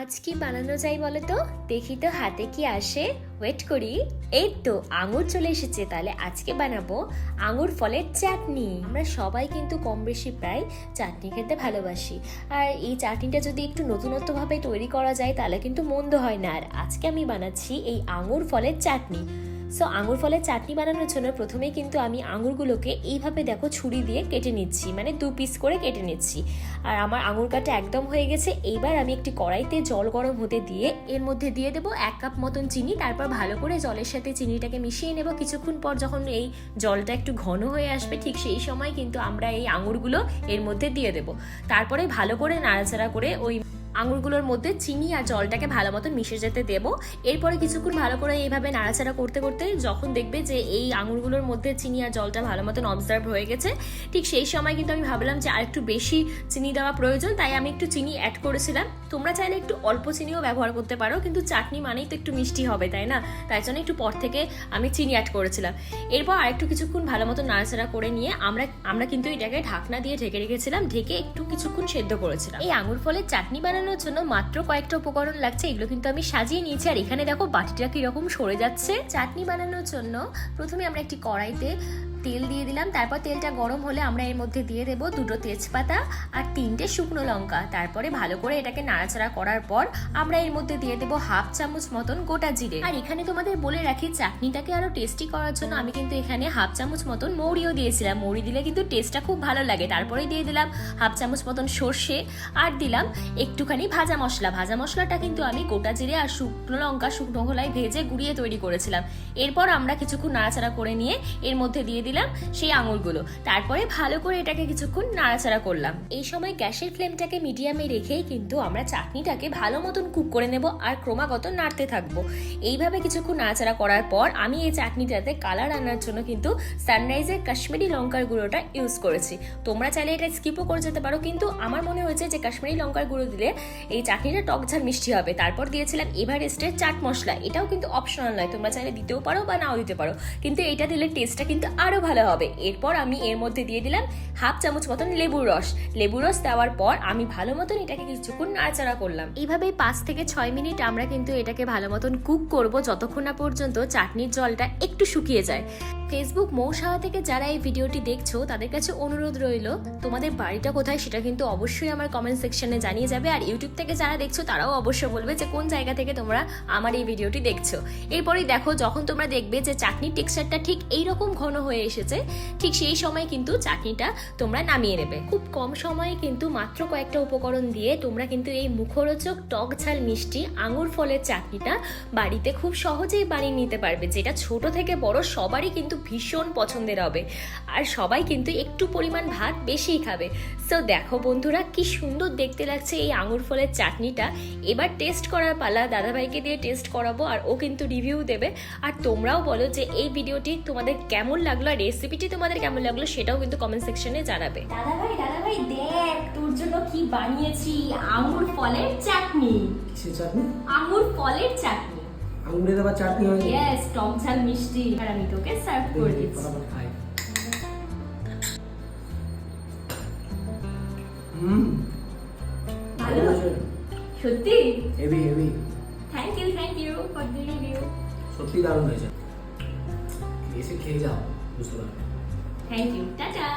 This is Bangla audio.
আজ কি বানানো যায় বলো তো? দেখি তো হাতে কি আসে। ওয়েট করি। এই তো আঙুর চলে এসেছে, তাহলে আজকে বানাবো আঙুর ফলের চাটনি। আমরা সবাই কিন্তু কম বেশি প্রায় চাটনি খেতে ভালোবাসি, আর এই চাটনিটা যদি একটু নতুনত্বভাবে তৈরি করা যায় তাহলে কিন্তু মন্দ হয় না। আর আজকে আমি বানাচ্ছি এই আঙুর ফলের চাটনি। সো আঙুর ফলের চাটনি বানানোর জন্য প্রথমেই কিন্তু আমি আঙুরগুলোকে এইভাবে দেখো ছুরি দিয়ে কেটে নিচ্ছি, মানে 2 পিস করে কেটে নিচ্ছি। আর আমার আঙুর কাটা একদম হয়ে গেছে। এইবার আমি একটি কড়াইতে জল গরম হতে দিয়ে এর মধ্যে দিয়ে দেবো 1 কাপ মতন চিনি। তারপর ভালো করে জলের সাথে চিনিটাকে মিশিয়ে নেব। কিছুক্ষণ পর যখন এই জলটা একটু ঘন হয়ে আসবে, ঠিক সেই সময় কিন্তু আমরা এই আঙুরগুলো এর মধ্যে দিয়ে দেবো। তারপরে ভালো করে নাড়াচাড়া করে ওই আঙুরগুলোর মধ্যে চিনি আর জলটাকে ভালো মতো মিশে যেতে দেবো। এরপরে কিছুক্ষণ ভালো করে এইভাবে নাড়াচাড়া করতে করতে যখন দেখবে যে এই আঙুরগুলোর মধ্যে চিনি আর জলটা ভালো মতন অবজার্ভ হয়ে গেছে, ঠিক সেই সময় কিন্তু আমি ভাবলাম যে আরেকটু বেশি চিনি দেওয়া প্রয়োজন, তাই আমি একটু চিনি অ্যাড করেছিলাম। তোমরা চাইলে একটু অল্প চিনিও ব্যবহার করতে পারো, কিন্তু চাটনি মানেই তো একটু মিষ্টি হবে, তাই না? তাই জন্য একটু পর থেকে আমি চিনি অ্যাড করেছিলাম। এরপর আরেকটু কিছুক্ষণ ভালো মতো নাড়াচাড়া করে নিয়ে আমরা কিন্তু এটাকে ঢাকনা দিয়ে ঢেকে রেখেছিলাম, ঢেকে একটু কিছুক্ষণ সেদ্ধ করেছিলাম। এই আঙুর ফলের চাটনি বানানোর জন্য মাত্র কয়েকটা উপকরণ লাগছে, এগুলো কিন্তু আমি সাজিয়ে নিয়েছি। আর এখানে দেখো বাটিটা কিরকম সরে যাচ্ছে। চাটনি বানানোর জন্য প্রথমে আমরা একটি কড়াইতে তেল দিয়ে দিলাম। তারপর তেলটা গরম হলে আমরা এর মধ্যে দিয়ে দেবো 2টো তেজপাতা আর 3টে শুকনো লঙ্কা। তারপরে ভালো করে এটাকে নাড়াচাড়া করার পর আমরা এর মধ্যে দিয়ে দেবো 1/2 চামচ মতন গোটা জিরে। আর এখানে তোমাদের বলে রাখি, চাটনিটাকে আরো টেস্টি করার জন্য আমি কিন্তু এখানে 1/2 চামচ মতন মৌরিও দিয়েছিলাম। মৌরি দিলে কিন্তু টেস্টটা খুব ভালো লাগে। তারপরে দিয়ে দিলাম 1/2 চামচ মতন সর্ষে, আর দিলাম একটুখানি ভাজা মশলা। ভাজা মশলাটা কিন্তু আমি গোটা জিরে আর শুকনো লঙ্কা শুকনো খোলায় ভেজে গুঁড়িয়ে তৈরি করেছিলাম। এরপর আমরা কিছুক্ষণ নাড়াচাড়া করে নিয়ে এর মধ্যে দিয়ে দিলাম সেই আঙুরগুলো। তারপরে ভালো করে এটাকে কিছুক্ষণ নাড়াচাড়া করলাম। এই সময় গ্যাসের ফ্লেমটাকে মিডিয়ামে রেখেই কিন্তু আমরা চাটনিটাকে ভালো মতন কুক করে নেব আর ক্রমাগত নাড়তে থাকবো। এইভাবে কিছুক্ষণ নাড়াচাড়া করার পর আমি এই চাটনিটাতে কালার আনার জন্য কিন্তু সানরাইজের কাশ্মীরি লঙ্কার গুঁড়োটা ইউজ করেছি। তোমরা চাইলে এটা স্কিপও করে যেতে পারো, কিন্তু আমার মনে হয়েছে যে কাশ্মীরি লঙ্কার গুঁড়ো দিলে এই চাটনিটা টক ঝাল মিষ্টি হবে। তারপর দিয়েছিলাম এভারেস্টের চাট মশলা। এটাও কিন্তু অপশনাল নয়, তোমরা চাইলে দিতেও পারো বা নাও দিতে পারো, কিন্তু এটা দিলে টেস্টটা কিন্তু আরো ভালো হবে। এরপর আমি এর মধ্যে দিয়ে দিলাম 1/2 চামচ মতন লেবুর রস। লেবুর রস দেওয়ার পর আমি ভালো মতন এটাকে কিছুক্ষণ নাড়াচাড়া করলাম। এইভাবে 5 থেকে 6 মিনিট আমরা কিন্তু এটাকে ভালো মতন কুক করব, যতক্ষণ না পর্যন্ত চাটনির জলটা একটু শুকিয়ে যায়। ফেসবুক মৌসাহা থেকে যারা এই ভিডিওটি দেখছো তাদের কাছে অনুরোধ রইল, তোমাদের বাড়িটা কোথায় সেটা কিন্তু অবশ্যই আমার কমেন্ট সেকশনে জানিয়ে যাবে। আর ইউটিউব থেকে যারা দেখছো তারাও অবশ্যই বলবে যে কোন জায়গা থেকে তোমরা আমার এই ভিডিওটি দেখছো। এরপরেই দেখো, যখন তোমরা দেখবে যে চাটনির টেক্সচারটা ঠিক এইরকম ঘন হয়ে এসেছে, ঠিক সেই সময় কিন্তু চাটনিটা তোমরা নামিয়ে নেবে। খুব কম সময়ে কিন্তু মাত্র কয়েকটা উপকরণ দিয়ে তোমরা কিন্তু এই মুখরোচক টক ঝাল মিষ্টি আঙুর ফলের চাটনিটা বাড়িতে খুব সহজেই বানিয়ে নিতে পারবে, যেটা ছোট থেকে বড় সবারই কিন্তু ভীষণ পছন্দের হবে। আর সবাই কিন্তু একটু পরিমাণ ভাত বেশিই খাবে। সো দেখো বন্ধুরা, কি সুন্দর দেখতে লাগছে এই আঙুর ফলের চাটনিটা। এবার টেস্ট করার পালা, দাদাভাইকে দিয়ে টেস্ট করাবো আর ও কিন্তু রিভিউ দেবে। আর তোমরাও বলো যে এই ভিডিওটি তোমাদের কেমন লাগলো আর রেসিপিটি তোমাদের কেমন লাগলো, সেটাও কিন্তু কমেন্ট সেকশনে জানাবে। দাদাভাই দেখ তোর জন্য কি বানিয়েছি, আঙুর ফলের চাটনি। কিসের চাটনি? আঙুর ফলের চাটনি। আঙুরের আবার চাটনি হয়? ইয়েস, টক ঝাল মিষ্টি। আর আমি তোকে সার্ভ করে দিচ্ছি। খাই। ভালো সত্যি? Heavy heavy. Thank you for the review. সত্যি দারুণ হয়েছে, এসে খেয়ে যাও, বুঝতে পারবে। Thank you, tata.